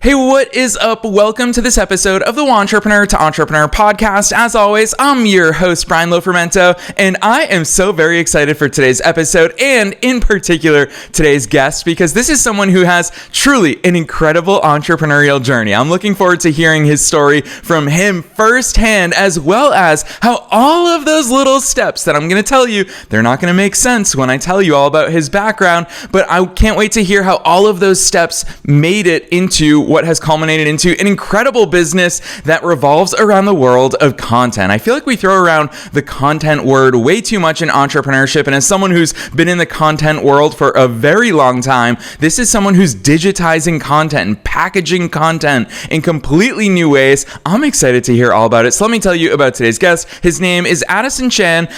Hey, what is up? Welcome to this episode of the Entrepreneur to Entrepreneur podcast. As always, I'm your host, Brian Lofrumento, and I am so very excited for today's episode and in particular today's guest because this is someone who has truly an incredible entrepreneurial journey. I'm looking forward to hearing his story from him firsthand, as well as how all of those little steps that I'm going to tell you, they're not going to make sense when I tell you all about his background, but I can't wait to hear how all of those steps made it into what has culminated into an incredible business that revolves around the world of content. I feel like we throw around the content word way too much in entrepreneurship, and as someone who's been in the content world for a very long time, this is someone who's digitizing content and packaging content in completely new ways. I'm excited to hear all about it. So let me tell you about today's guest. His name is Addison Chan.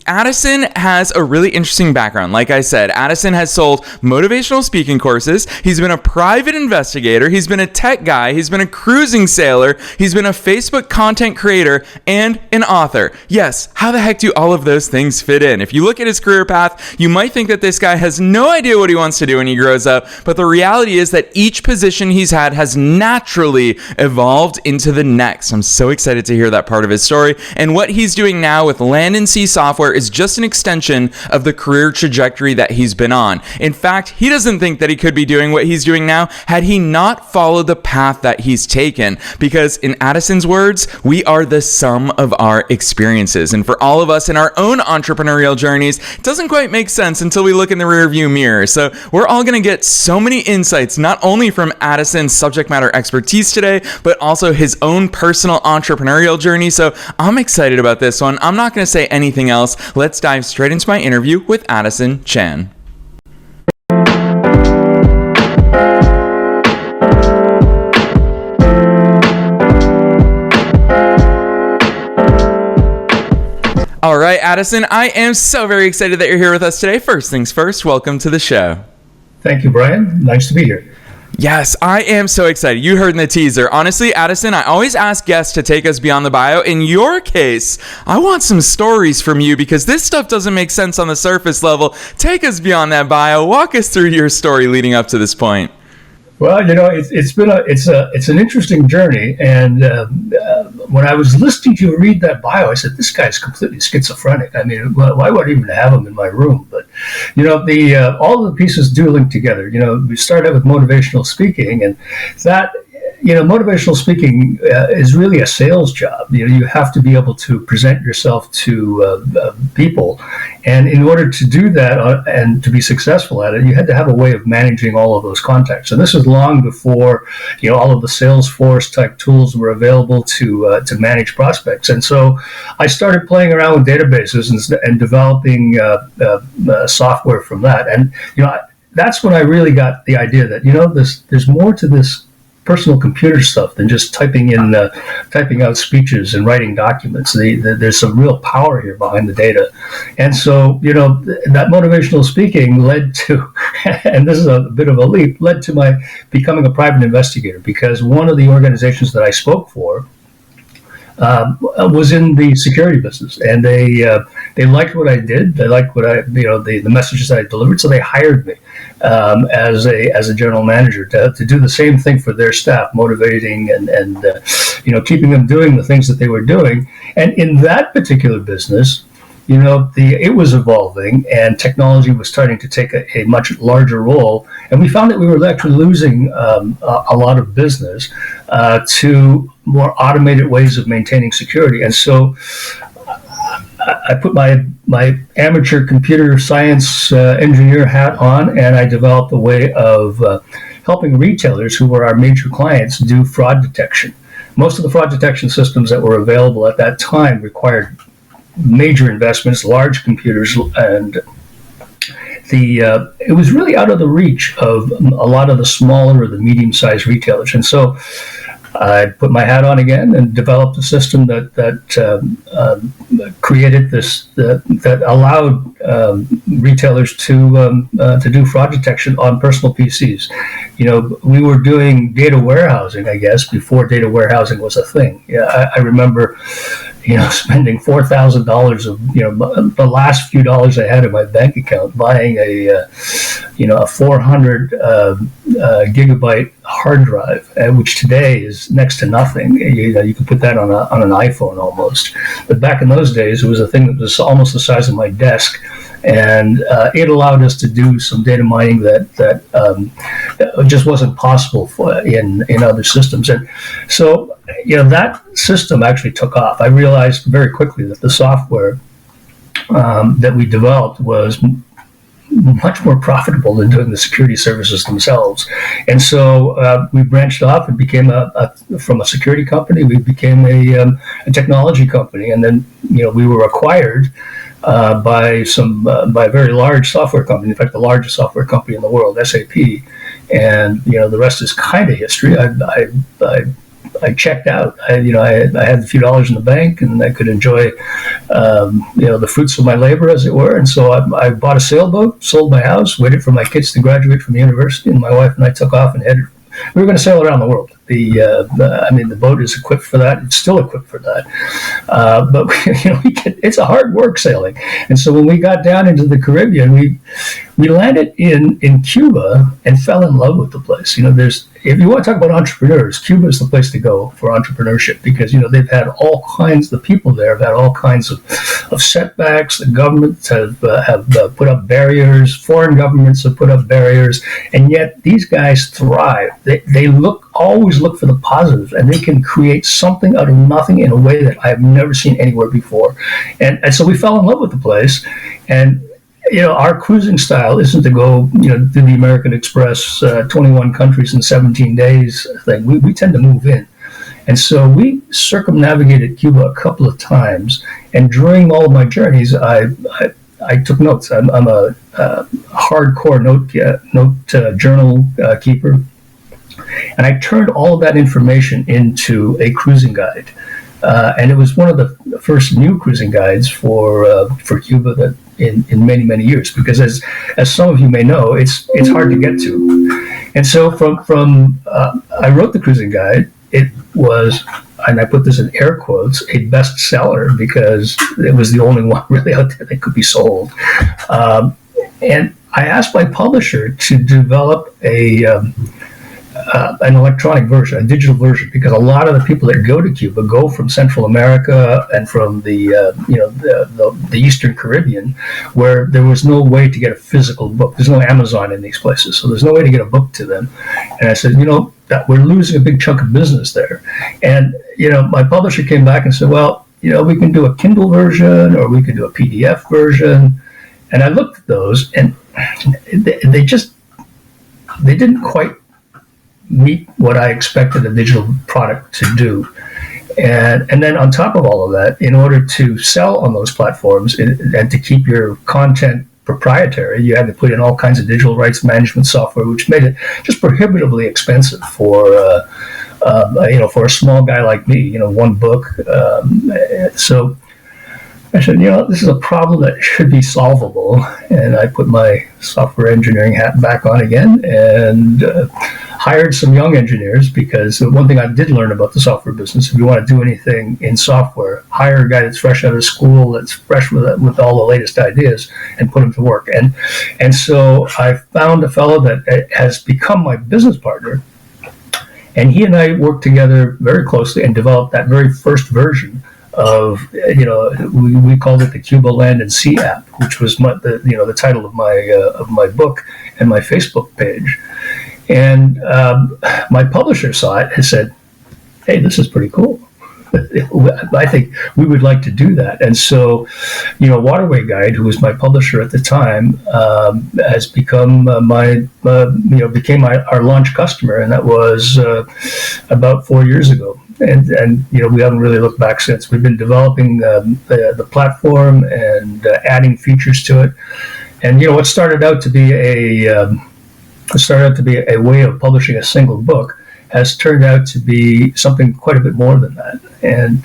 Addison has a really interesting background. Like I said, Addison has sold motivational speaking courses. He's been a private investigator. He's been a tech guy. He's been a cruising sailor. He's been a Facebook content creator and an author. Yes, how the heck do all of those things fit in? If you look at his career path, you might think that this guy has no idea what he wants to do when he grows up, but the reality is that each position he's had has naturally evolved into the next. I'm so excited to hear that part of his story, and what he's doing now with Land & Sea Software is just an extension of the career trajectory that he's been on. In fact, he doesn't think that he could be doing what he's doing now had he not followed the path that he's taken. Because in Addison's words, we are the sum of our experiences. And for all of us in our own entrepreneurial journeys, it doesn't quite make sense until we look in the rearview mirror. So we're all going to get so many insights, not only from Addison's subject matter expertise today, but also his own personal entrepreneurial journey. So I'm excited about this one. I'm not going to say anything else. Let's dive straight into my interview with Addison Chan. All right, Addison, I am so very excited that you're here with us today. First things first, welcome to the show. Thank you, Brian. Nice to be here. Yes, I am so excited. You heard in the teaser. Honestly, Addison, I always ask guests to take us beyond the bio. In your case, I want some stories from you because this stuff doesn't make sense on the surface level. Take us beyond that bio. Walk us through your story leading up to this point. Well, you know, it's an interesting journey, and when I was listening to you read that bio, I said, "This guy's completely schizophrenic." I mean, why would I even have him in my room? But you know, all of the pieces do link together. You know, we start out with motivational speaking, and that. You know, motivational speaking is really a sales job. You know, you have to be able to present yourself to people, and in order to do that and to be successful at it, you had to have a way of managing all of those contacts. And this is long before all of the Salesforce type tools were available to manage prospects. And so, I started playing around with databases and developing software from that. And that's when I really got the idea that there's more to this personal computer stuff than just typing out speeches and writing documents. There's some real power here behind the data. And so, that motivational speaking led to, and this is a bit of a leap, led to my becoming a private investigator, because one of the organizations that I spoke for was in the security business, and they liked what I did. They liked what the messages that I delivered, so they hired me as a general manager to do the same thing for their staff, motivating and keeping them doing the things that they were doing. And in that particular business, it was evolving, and technology was starting to take a much larger role. And we found that we were actually losing a lot of business to more automated ways of maintaining security. And so I put my amateur computer science engineer hat on, and I developed a way of helping retailers, who were our major clients, do fraud detection. Most of the fraud detection systems that were available at that time required major investments, large computers, and it was really out of the reach of a lot of the smaller or the medium-sized retailers. And so I put my hat on again and developed a system that created this that allowed retailers to do fraud detection on personal PCs. We were doing data warehousing, I guess, before data warehousing was a thing. I remember spending $4,000 of the last few dollars I had in my bank account buying a 400 gigabyte hard drive, which today is next to nothing. You can put that on an iPhone almost, but back in those days it was a thing that was almost the size of my desk, and it allowed us to do some data mining that just wasn't possible in other systems. And so that system actually took off. I realized very quickly that the software that we developed was much more profitable than doing the security services themselves. And so we branched off and became from a security company, we became a technology company. And then, we were acquired by a very large software company, in fact, the largest software company in the world, SAP. And, the rest is kind of history. I checked out. I had a few dollars in the bank, and I could enjoy, the fruits of my labor, as it were. And so I bought a sailboat, sold my house, waited for my kids to graduate from university, and my wife and I took off and headed. We were going to sail around the world. The boat is equipped for that. It's still equipped for that. But it's a hard work sailing. And so when we got down into the Caribbean, we landed in Cuba and fell in love with the place. If you want to talk about entrepreneurs, Cuba is the place to go for entrepreneurship, because they've had all kinds. The people there have had all kinds of setbacks. The governments have put up barriers. Foreign governments have put up barriers, and yet these guys thrive. They always look for the positives, and they can create something out of nothing in a way that I have never seen anywhere before. And so we fell in love with the place, and our cruising style isn't to go, do the American Express 21 countries in 17 days thing. We tend to move in. And so we circumnavigated Cuba a couple of times. And during all of my journeys, I took notes. I'm a hardcore note journal keeper. And I turned all of that information into a cruising guide. And it was one of the first new cruising guides for Cuba that in many, many years, because as some of you may know, it's hard to get to. And so from I wrote the cruising guide. It was, and I put this in air quotes, a bestseller, because it was the only one really out there that could be sold. And I asked my publisher to develop an electronic version, a digital version, because a lot of the people that go to Cuba go from Central America and from the Eastern Caribbean, where there was no way to get a physical book. There's no Amazon in these places, so there's no way to get a book to them. And I said, that we're losing a big chunk of business there. And my publisher came back and said, well, we can do a Kindle version, or we can do a PDF version. And I looked at those, and they didn't quite meet what I expected a digital product to do. And then on top of all of that, in order to sell on those platforms and to keep your content proprietary, you had to put in all kinds of digital rights management software, which made it just prohibitively expensive for a small guy like me, one book. So I said, this is a problem that should be solvable. And I put my software engineering hat back on again and hired some young engineers, because one thing I did learn about the software business, if you want to do anything in software, hire a guy that's fresh out of school, that's fresh with all the latest ideas, and put him to work. And so I found a fellow that has become my business partner, and he and I worked together very closely and developed that very first version of, we called it the Cuba Land and Sea app, which was the title of my book and my Facebook page. And my publisher saw it and said, hey, this is pretty cool. I think we would like to do that. And so, Waterway Guide, who was my publisher at the time, has become became our launch customer. And that was about 4 years ago. And we haven't really looked back since. We've been developing the platform and adding features to it. And, what started out to be a way of publishing a single book has turned out to be something quite a bit more than that. And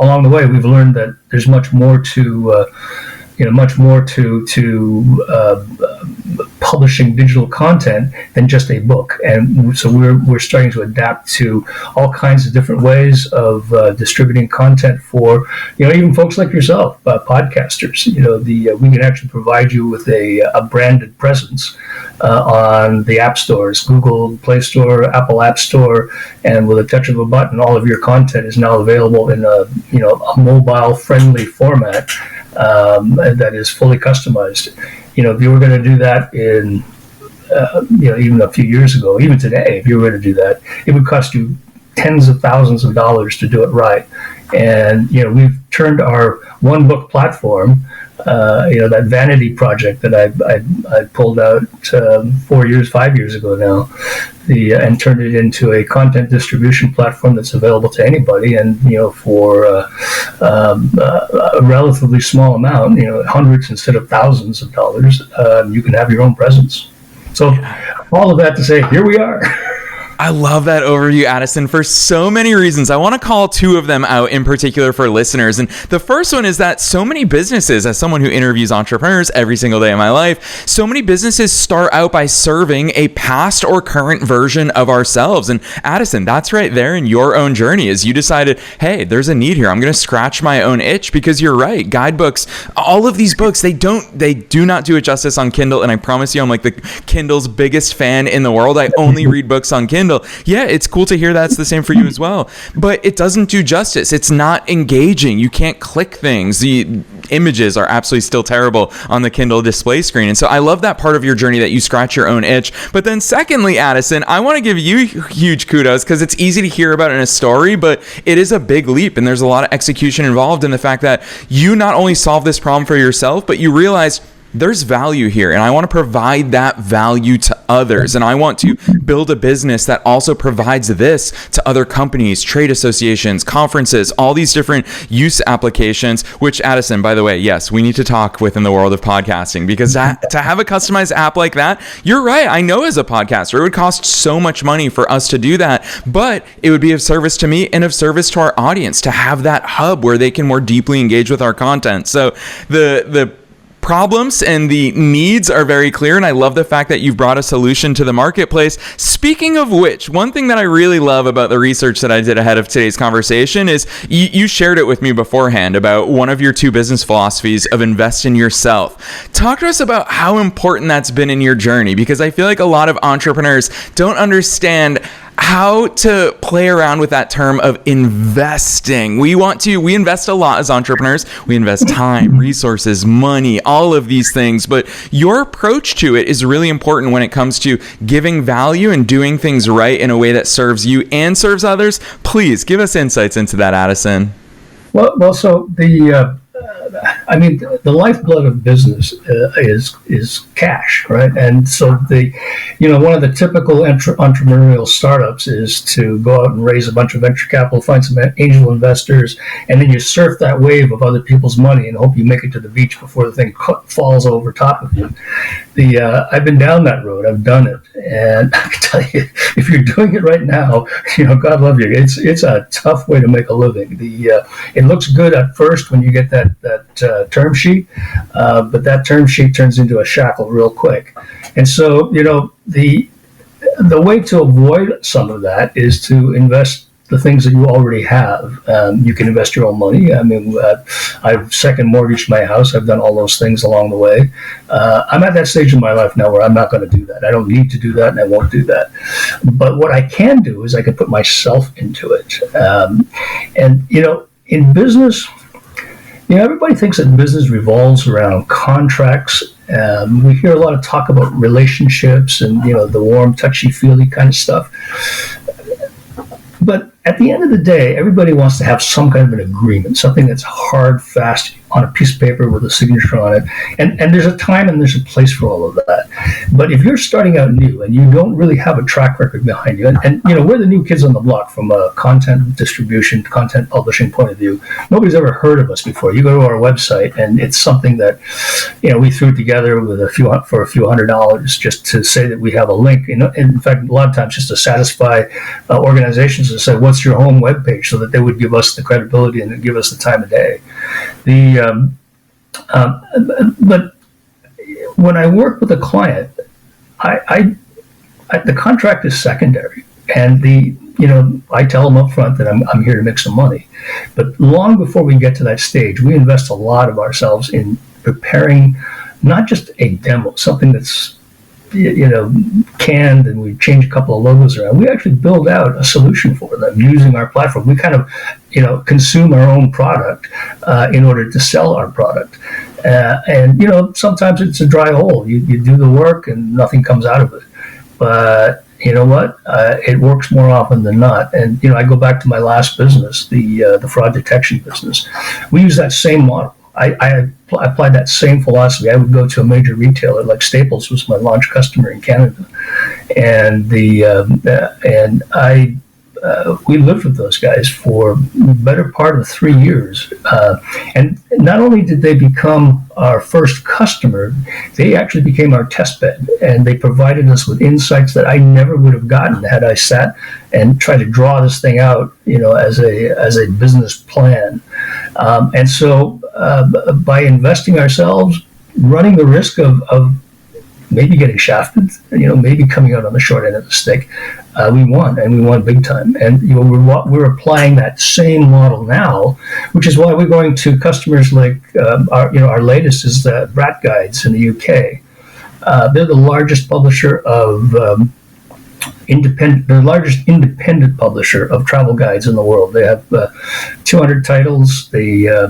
along the way, we've learned that there's much more to publishing digital content than just a book. And so we're starting to adapt to all kinds of different ways of distributing content for, even folks like yourself, podcasters. We can actually provide you with a branded presence on the app stores, Google Play Store, Apple App Store, and with a touch of a button, all of your content is now available in a mobile-friendly format that is fully customized. If you were going to do that in, even a few years ago, even today, if you were going to do that, it would cost you tens of thousands of dollars to do it right. And, we've turned our one book platform, that vanity project that I pulled out 5 years ago now, and turned it into a content distribution platform that's available to anybody. And, for a relatively small amount, hundreds instead of thousands of dollars, you can have your own presence. So all of that to say, here we are. I love that overview, Addison, for so many reasons. I want to call two of them out in particular for listeners. And the first one is that so many businesses, as someone who interviews entrepreneurs every single day of my life, so many businesses start out by serving a past or current version of ourselves. And Addison, that's right there in your own journey, as you decided, hey, there's a need here. I'm going to scratch my own itch, because you're right. Guidebooks, all of these books, they do not do it justice on Kindle. And I promise you, I'm like the Kindle's biggest fan in the world. I only read books on Kindle. Yeah, it's cool to hear that's the same for you as well, but it doesn't do justice. It's not engaging. You can't click things. The images are absolutely still terrible on the Kindle display screen. And so I love that part of your journey, that you scratch your own itch. But then secondly, Addison, I want to give you huge kudos, because it's easy to hear about in a story, but it is a big leap, and there's a lot of execution involved in the fact that you not only solve this problem for yourself, but you realize there's value here, and I want to provide that value to others. And I want to build a business that also provides this to other companies, trade associations, conferences, all these different use applications, which, Addison, by the way, yes, we need to talk within the world of podcasting, because to have a customized app like that, you're right. I know as a podcaster, it would cost so much money for us to do that, but it would be of service to me and of service to our audience to have that hub where they can more deeply engage with our content. So the problems and the needs are very clear, and I love the fact that you've brought a solution to the marketplace. Speaking of which, one thing that I really love about the research that I did ahead of today's conversation is you shared it with me beforehand about one of your two business philosophies of invest in yourself. Talk to us about how important that's been in your journey, because I feel like a lot of entrepreneurs don't understand how to play around with that term of investing. We invest a lot as entrepreneurs. We invest time, resources, money, all of these things. But your approach to it is really important when it comes to giving value and doing things right in a way that serves you and serves others. Please give us insights into that, Addison. Well, so the lifeblood of business is cash, right? And so one of the typical entrepreneurial startups is to go out and raise a bunch of venture capital, find some angel investors, and then you surf that wave of other people's money and hope you make it to the beach before the thing falls over top of you. I've been down that road. I've done it, and I can tell you, if you're doing it right now, God love you. It's a tough way to make a living. It looks good at first when you get that term sheet, but that term sheet turns into a shackle real quick. And so, the way to avoid some of that is to invest the things that you already have. You can invest your own money. I've second mortgaged my house. I've done all those things along the way. I'm at that stage in my life now where I'm not going to do that. I don't need to do that, and I won't do that. But what I can do is I can put myself into it. In business, everybody thinks that business revolves around contracts. We hear a lot of talk about relationships and, the warm, touchy-feely kind of stuff. But at the end of the day, everybody wants to have some kind of an agreement, something that's hard, fast, on a piece of paper with a signature on it. And there's a time and there's a place for all of that. But if you're starting out new and you don't really have a track record behind you, and we're the new kids on the block from a content distribution, content publishing point of view. Nobody's ever heard of us before. You go to our website and it's something that, we threw together with for a few $100 just to say that we have a link. In fact, a lot of times just to satisfy organizations to say, what's your home webpage, so that they would give us the credibility and give us the time of day. But when I work with a client, the contract is secondary, and I tell them up front that I'm here to make some money. But long before we get to that stage, we invest a lot of ourselves in preparing not just a demo, something that's canned, and we change a couple of logos around. We actually build out a solution for them using our platform. We kind of, consume our own product in order to sell our product. And sometimes it's a dry hole. You do the work and nothing comes out of it. But you know what? It works more often than not. And I go back to my last business, the fraud detection business. We use that same model. I applied that same philosophy. I would go to a major retailer like Staples was my launch customer in Canada, and we lived with those guys for the better part of 3 years. And not only did they become our first customer, they actually became our test bed, and they provided us with insights that I never would have gotten had I sat and tried to draw this thing out, as a business plan. And so by investing ourselves, running the risk of maybe getting shafted, maybe coming out on the short end of the stick, we won, and we won big time. And we're applying that same model now, which is why we're going to customers like our latest is the Brat Guides in the UK. They're the largest publisher of the largest independent publisher of travel guides in the world. They have 200 titles. A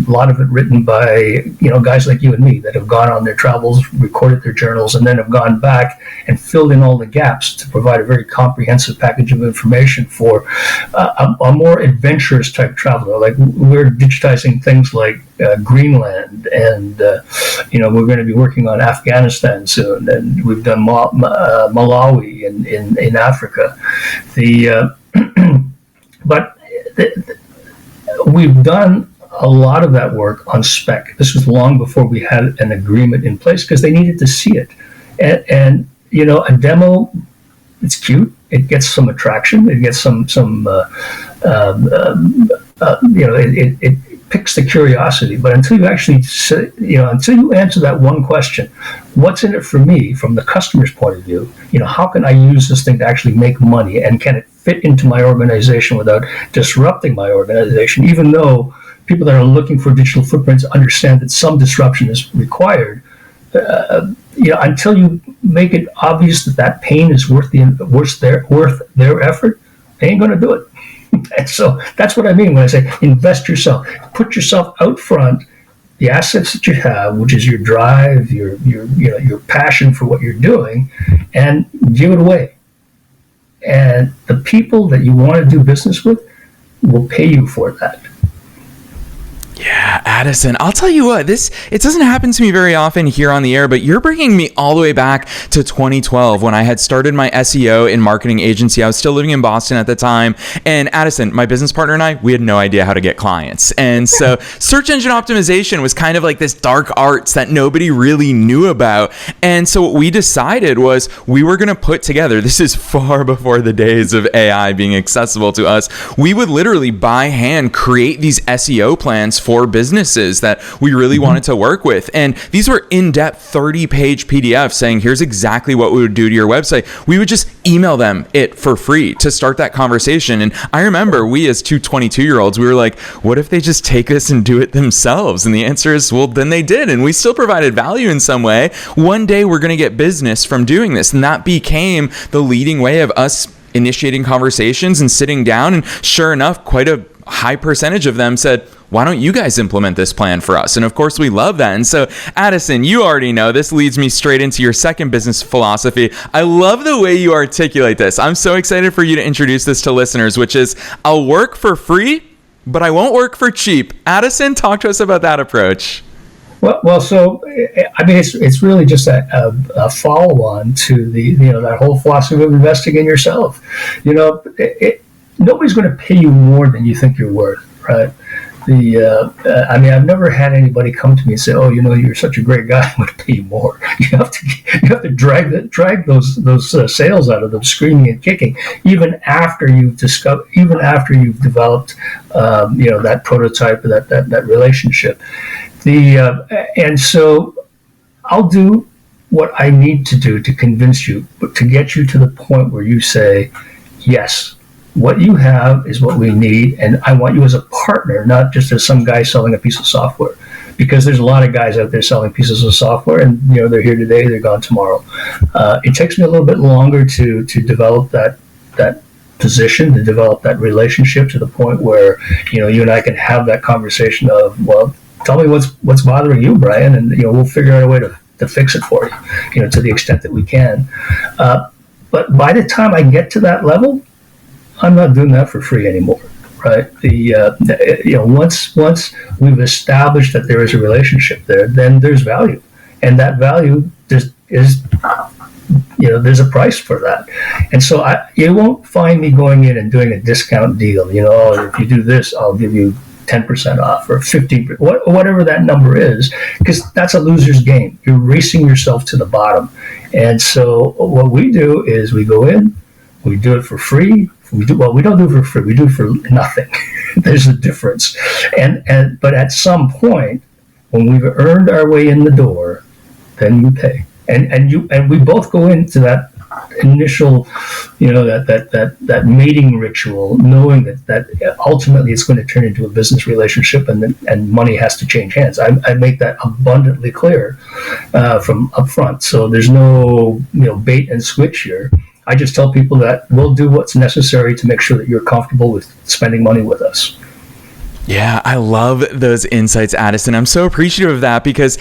lot of it written by guys like you and me that have gone on their travels, recorded their journals, and then have gone back and filled in all the gaps to provide a very comprehensive package of information for a more adventurous type traveler. Like we're digitizing things like Greenland, and we're going to be working on Afghanistan soon, and we've done Malawi in Africa. But we've done a lot of that work on spec. This was long before we had an agreement in place because they needed to see it. And a demo, it's cute. It gets some attraction. It gets it picks the curiosity. But until you actually, until you answer that one question, what's in it for me from the customer's point of view? How can I use this thing to actually make money, and can it fit into my organization without disrupting my organization? Even though people that are looking for digital footprints understand that some disruption is required, until you make it obvious that pain is worth their effort, they ain't going to do it. And so that's what I mean when I say invest yourself. Put yourself out front, the assets that you have, which is your drive, your passion for what you're doing, and give it away. And the people that you want to do business with will pay you for that. Yeah, Addison, I'll tell you what, it doesn't happen to me very often here on the air, but you're bringing me all the way back to 2012 when I had started my SEO and marketing agency. I was still living in Boston at the time. And Addison, my business partner and I, we had no idea how to get clients. And so search engine optimization was kind of like this dark arts that nobody really knew about. And so what we decided was we were going to put together, this is far before the days of AI being accessible to us, we would literally by hand create these SEO plans for businesses that we really wanted to work with. And these were in-depth 30-page PDFs saying, here's exactly what we would do to your website. We would just email them it for free to start that conversation. And I remember we as two 22-year-olds, we were like, what if they just take this and do it themselves? And the answer is, well, then they did. And we still provided value in some way. One day we're going to get business from doing this. And that became the leading way of us initiating conversations and sitting down. And sure enough, quite a high percentage of them said, why don't you guys implement this plan for us? And of course, we love that. And so, Addison, you already know this leads me straight into your second business philosophy. I love the way you articulate this. I'm so excited for you to introduce this to listeners, which is, I'll work for free, but I won't work for cheap. Addison, talk to us about that approach. Well, so I mean, it's really just a follow-on to that whole philosophy of investing in yourself. Nobody's going to pay you more than you think you're worth, right? I've never had anybody come to me and say, "Oh, you're such a great guy. I'm going to pay you more." You have to drag those sales out of them, screaming and kicking, even after you've developed, that prototype, that relationship. And so I'll do what I need to do to convince you, but to get you to the point where you say, yes, what you have is what we need, and I want you as a partner, not just as some guy selling a piece of software. Because there's a lot of guys out there selling pieces of software, and they're here today, they're gone tomorrow. It takes me a little bit longer to develop that position, to develop that relationship to the point where you and I can have that conversation of, well, tell me what's bothering you, Brian, and we'll figure out a way to fix it for you, to the extent that we can. But by the time I get to that level, I'm not doing that for free anymore. Right. Once we've established that there is a relationship there, then there's value, and that value there's a price for that. And so you won't find me going in and doing a discount deal. If you do this, I'll give you 10% off or 15%, whatever that number is, because that's a loser's game. You're racing yourself to the bottom. And so what we do is we go in, we do it for free. We don't do it for free. We do it for nothing. There's a difference. But at some point, when we've earned our way in the door, then you pay. And we both go into that initial, that mating ritual, knowing that ultimately it's going to turn into a business relationship, and money has to change hands. I make that abundantly clear from upfront. So there's no bait and switch here. I just tell people that we'll do what's necessary to make sure that you're comfortable with spending money with us. Yeah, I love those insights, Addison. I'm so appreciative of that, because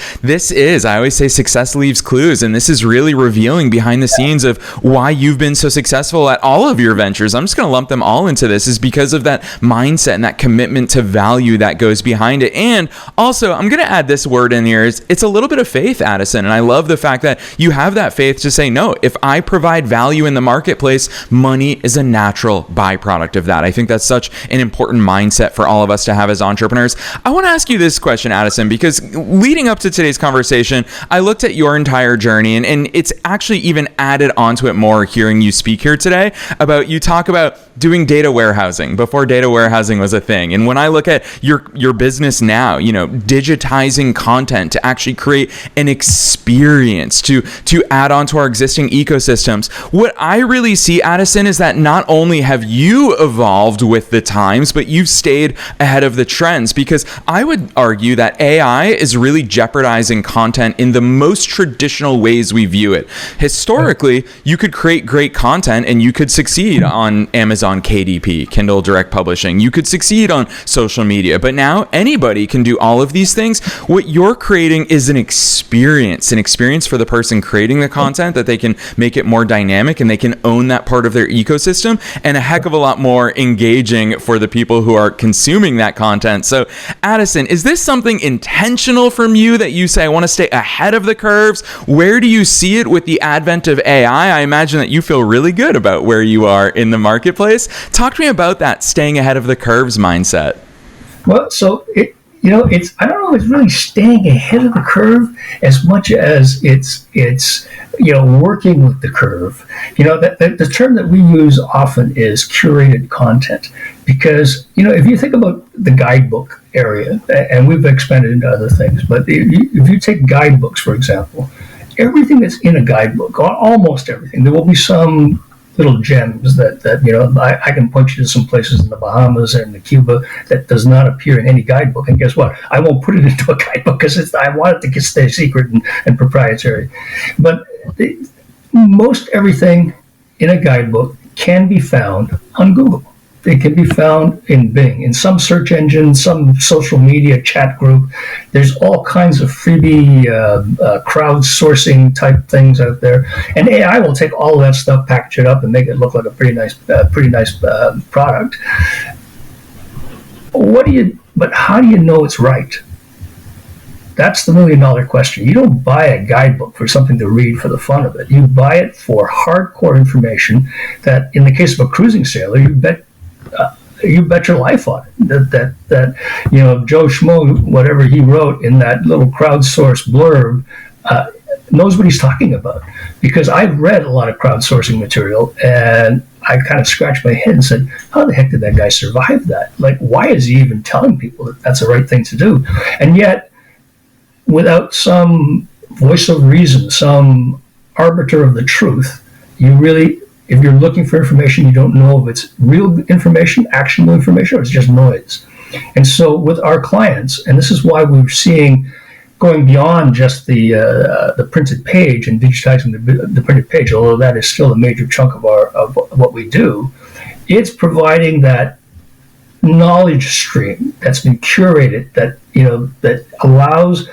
I always say success leaves clues, and this is really revealing behind the scenes of why you've been so successful at all of your ventures. I'm just going to lump them all into this, is because of that mindset and that commitment to value that goes behind it. And also, I'm going to add this word in here, it's a little bit of faith, Addison. And I love the fact that you have that faith to say, no, if I provide value in the marketplace, money is a natural byproduct of that. I think that's such an important mindset for all of us to have as entrepreneurs. I want to ask you this question, Addison, because leading up to today's conversation, I looked at your entire journey, and it's actually even added onto it more hearing you speak here today about, you talk about doing data warehousing before data warehousing was a thing. And when I look at your business now, digitizing content to actually create an experience to add on to our existing ecosystems, what I really see, Addison, is that not only have you evolved with the times, but you've stayed ahead of the trends, because I would argue that AI is really jeopardizing content in the most traditional ways we view it. Historically, you could create great content and you could succeed on Amazon KDP, Kindle Direct Publishing. You could succeed on social media, but now anybody can do all of these things. What you're creating is an experience for the person creating the content, that they can make it more dynamic and they can own that part of their ecosystem, and a heck of a lot more engaging for the people who are consuming that content. So, Addison, is this something intentional from you that you say, I want to stay ahead of the curves? Where do you see it with the advent of AI? I imagine that you feel really good about where you are in the marketplace. Talk to me about that staying ahead of the curves mindset. Well, so it's, I don't know if it's really staying ahead of the curve as much as it's working with the curve. The term that we use often is curated content, because if you think about the guidebook area, and we've expanded into other things, but if you take guidebooks, for example, everything that's in a guidebook, almost everything, there will be some little gems that I can point you to some places in the Bahamas and in Cuba that does not appear in any guidebook. And guess what? I won't put it into a guidebook because I want it to stay secret and proprietary. But most everything in a guidebook can be found on Google. It can be found in Bing, in some search engine, some social media chat group. There's all kinds of freebie crowdsourcing type things out there, and AI will take all of that stuff, package it up, and make it look like a pretty nice product. But how do you know it's right? That's the $1 million question. You don't buy a guidebook for something to read for the fun of it. You buy it for hardcore information that, in the case of a cruising sailor, you bet your life on it. That Joe Schmo, whatever he wrote in that little crowdsourced blurb, knows what he's talking about. Because I've read a lot of crowdsourcing material, and I kind of scratched my head and said, how the heck did that guy survive that? Like, why is he even telling people that that's the right thing to do? And yet, without some voice of reason, some arbiter of the truth. You really, if you're looking for information, you don't know if it's real information, actionable information, or it's just noise. And so with our clients, and this is why we're seeing going beyond just the printed page and digitizing the printed page, although that is still a major chunk of what we do, it's providing that knowledge stream that's been curated, that allows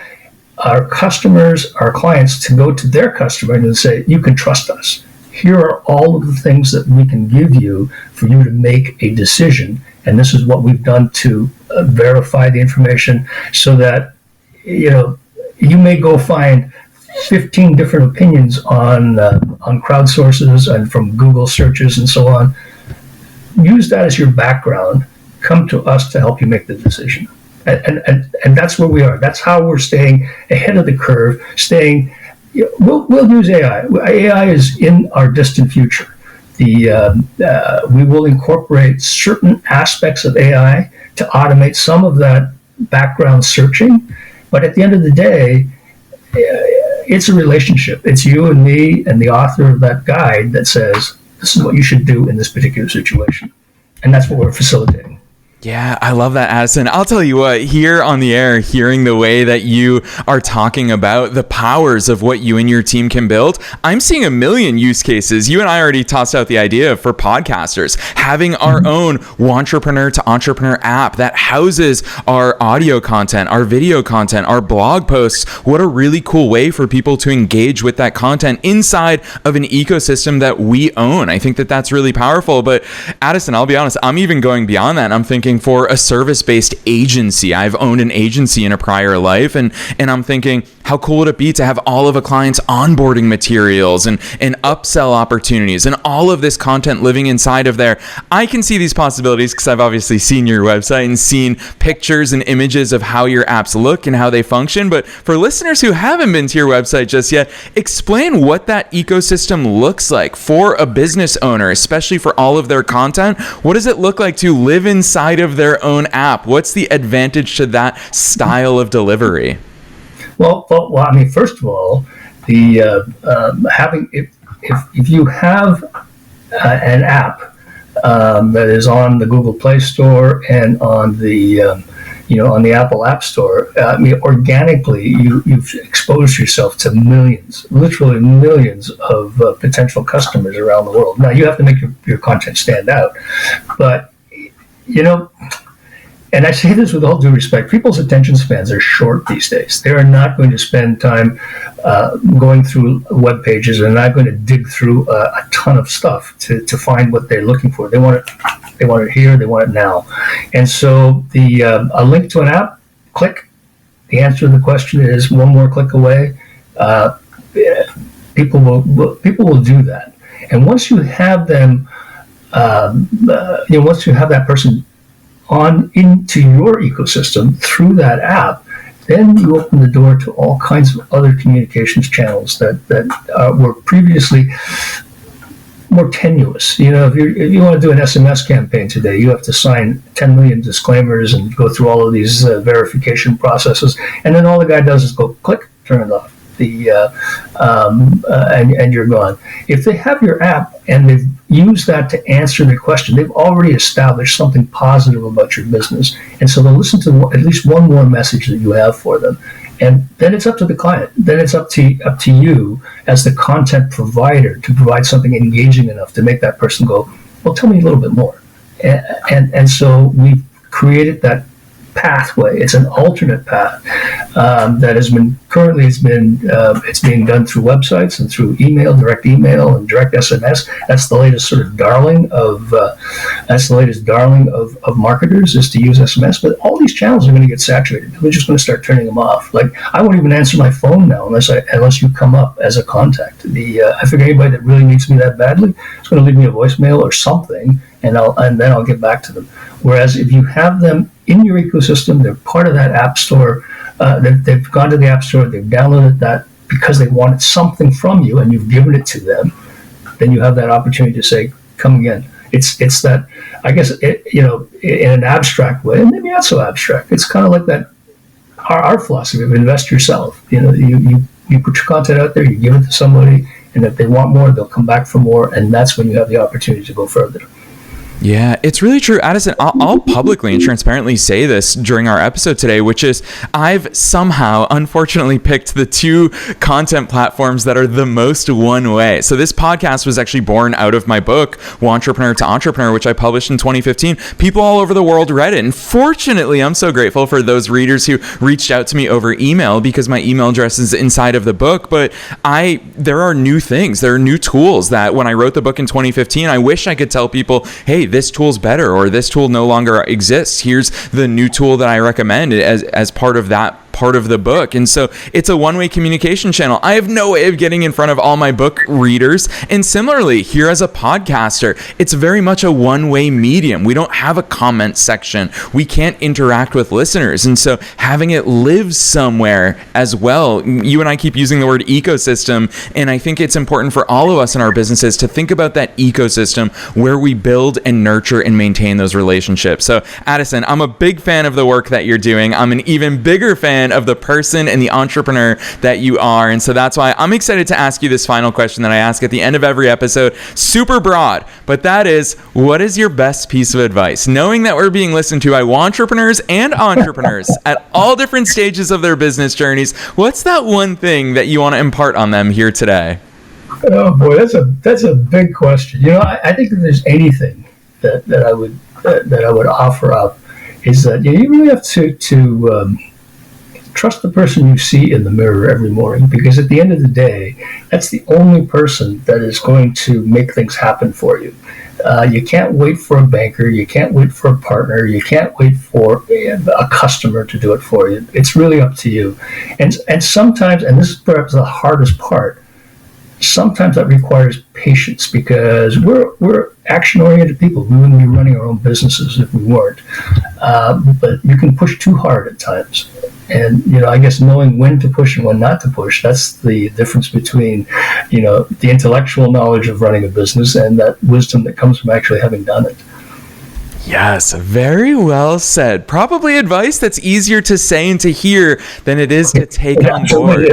our customers, our clients, to go to their customer and say, you can trust us. Here are all of the things that we can give you for you to make a decision. And this is what we've done to verify the information, so that, you may go find 15 different opinions on crowdsources and from Google searches and so on. Use that as your background. Come to us to help you make the decision. And that's where we are. That's how we're staying ahead of the curve. We'll use AI. AI is in our distant future. We will incorporate certain aspects of AI to automate some of that background searching. But at the end of the day, it's a relationship. It's you and me and the author of that guide that says, this is what you should do in this particular situation. And that's what we're facilitating. Yeah, I love that, Addison. I'll tell you what, here on the air, hearing the way that you are talking about the powers of what you and your team can build, I'm seeing a million use cases. You and I already tossed out the idea for podcasters, having our own entrepreneur to entrepreneur app that houses our audio content, our video content, our blog posts. What a really cool way for people to engage with that content inside of an ecosystem that we own. I think that that's really powerful. But Addison, I'll be honest, I'm even going beyond that. I'm thinking for a service-based agency. I've owned an agency in a prior life, and I'm thinking, how cool would it be to have all of a client's onboarding materials and upsell opportunities and all of this content living inside of there. I can see these possibilities because I've obviously seen your website and seen pictures and images of how your apps look and how they function. But for listeners who haven't been to your website just yet, explain what that ecosystem looks like for a business owner, especially for all of their content. What does it look like to live inside of their own app? What's the advantage to that style of delivery? Well, I mean, first of all, having if you have an app that is on the Google Play Store and on the on the Apple App Store, organically you've exposed yourself to millions, literally millions of potential customers around the world. Now you have to make your content stand out, but and I say this with all due respect, people's attention spans are short these days. They are not going to spend time going through web pages. They're not going to dig through a ton of stuff to find what they're looking for. They want it here, they want it now. And so a link to an app, click. The answer to the question is one more click away. People will do that. And once you have them, once you have that person on into your ecosystem through that app, then you open the door to all kinds of other communications channels that were previously more tenuous. If you want to do an SMS campaign today, you have to sign 10 million disclaimers and go through all of these verification processes, and then all the guy does is go click, turn it off. And you're gone. If they have your app and they've used that to answer their question, they've already established something positive about your business, and so they'll listen to at least one more message that you have for them, and then it's up to the client. Then it's up to you as the content provider to provide something engaging enough to make that person go, well, tell me a little bit more. And so we've created that pathway. It's an alternate path that has been currently it's being done through websites and through direct email and direct SMS. That's the latest sort of darling of marketers, is to use SMS. But all these channels are going to get saturated. We're just going to start turning them off. Like, I won't even answer my phone now unless you come up as a contact. I figure anybody that really needs me that badly is going to leave me a voicemail or something, and then I'll get back to them. Whereas if you have them in your ecosystem, they're part of that app store, they've gone to the app store, they've downloaded that because they wanted something from you and you've given it to them, then you have that opportunity to say, come again. It's that, I guess, in an abstract way, and maybe not so abstract. It's kind of like that, our philosophy of invest yourself. You you put your content out there, you give it to somebody, and if they want more, they'll come back for more, and that's when you have the opportunity to go further. Yeah, it's really true. Addison, I'll publicly and transparently say this during our episode today, which is I've somehow, unfortunately, picked the two content platforms that are the most one way. So this podcast was actually born out of my book, Entrepreneur to Entrepreneur, which I published in 2015. People all over the world read it. And fortunately, I'm so grateful for those readers who reached out to me over email, because my email address is inside of the book. But there are new things. There are new tools that when I wrote the book in 2015, I wish I could tell people, hey, this tool's better, or this tool no longer exists. Here's the new tool that I recommend as part of that part of the book. And so it's a one-way communication channel. I have no way of getting in front of all my book readers. And similarly, here as a podcaster, it's very much a one-way medium. We don't have a comment section. We can't interact with listeners. And so having it live somewhere as well, you and I keep using the word ecosystem, and I think it's important for all of us in our businesses to think about that ecosystem where we build and nurture and maintain those relationships. So Addison, I'm a big fan of the work that you're doing. I'm an even bigger fan of the person and the entrepreneur that you are. And so that's why I'm excited to ask you this final question that I ask at the end of every episode. Super broad, but that is, what is your best piece of advice? Knowing that we're being listened to by entrepreneurs and entrepreneurs at all different stages of their business journeys, what's that one thing that you want to impart on them here today? Oh boy, that's a big question. I think if there's anything that I would offer up, is that you really have to trust the person you see in the mirror every morning, because at the end of the day, that's the only person that is going to make things happen for you. You can't wait for a banker. You can't wait for a partner. You can't wait for a customer to do it for you. It's really up to you. And sometimes, and this is perhaps the hardest part, sometimes that requires patience, because we're action-oriented people. We wouldn't be running our own businesses if we weren't. But you can push too hard at times. And, I guess knowing when to push and when not to push, that's the difference between, the intellectual knowledge of running a business and that wisdom that comes from actually having done it. Yes, very well said. Probably advice that's easier to say and to hear than it is to take on board.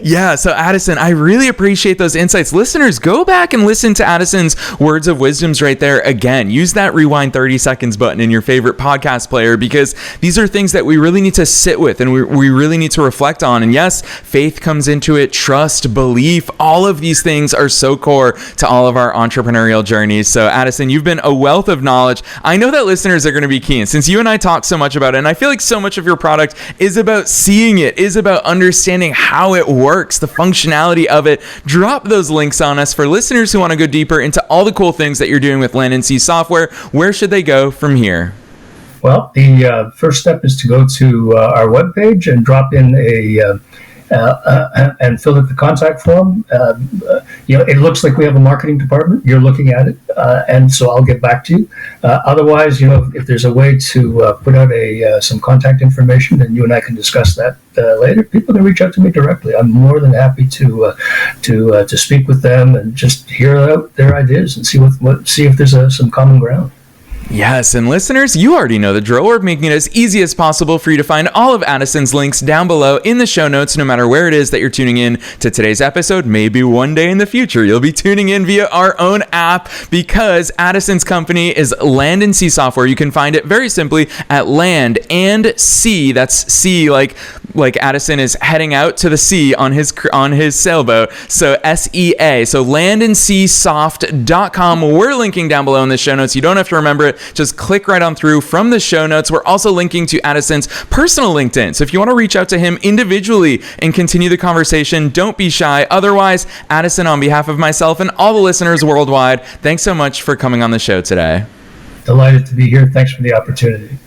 Yeah, so Addison, I really appreciate those insights. Listeners, go back and listen to Addison's words of wisdoms right there again. Use that rewind 30 seconds button in your favorite podcast player, because these are things that we really need to sit with and we really need to reflect on. And yes, faith comes into it, trust, belief, all of these things are so core to all of our entrepreneurial journeys. So Addison, you've been a wealth of knowledge. I know that listeners are going to be keen, since you and I talk so much about it, and I feel like so much of your product is about seeing it, is about understanding how it works, the functionality of it. Drop those links on us for listeners who want to go deeper into all the cool things that you're doing with Land & Sea software. Where should they go from here? Well, the first step is to go to our webpage and drop in and fill out the contact form. It looks like we have a marketing department. You're looking at it, and so I'll get back to you. Otherwise, if there's a way to put out some contact information, then you and I can discuss that later. People can reach out to me directly. I'm more than happy to speak with them and just hear out their ideas and see if there's some common ground. Yes, and listeners, you already know the drill. We're making it as easy as possible for you to find all of Addison's links down below in the show notes, no matter where it is that you're tuning in to today's episode. Maybe one day in the future, you'll be tuning in via our own app, because Addison's company is Land & Sea Software. You can find it very simply at Land & Sea. That's sea like Addison is heading out to the sea on his sailboat. So SEA. So landandseasoft.com. We're linking down below in the show notes. You don't have to remember it. Just click right on through from the show notes. We're also linking to Addison's personal LinkedIn. So if you want to reach out to him individually and continue the conversation, don't be shy. Otherwise, Addison, on behalf of myself and all the listeners worldwide, thanks so much for coming on the show today. Delighted to be here. Thanks for the opportunity.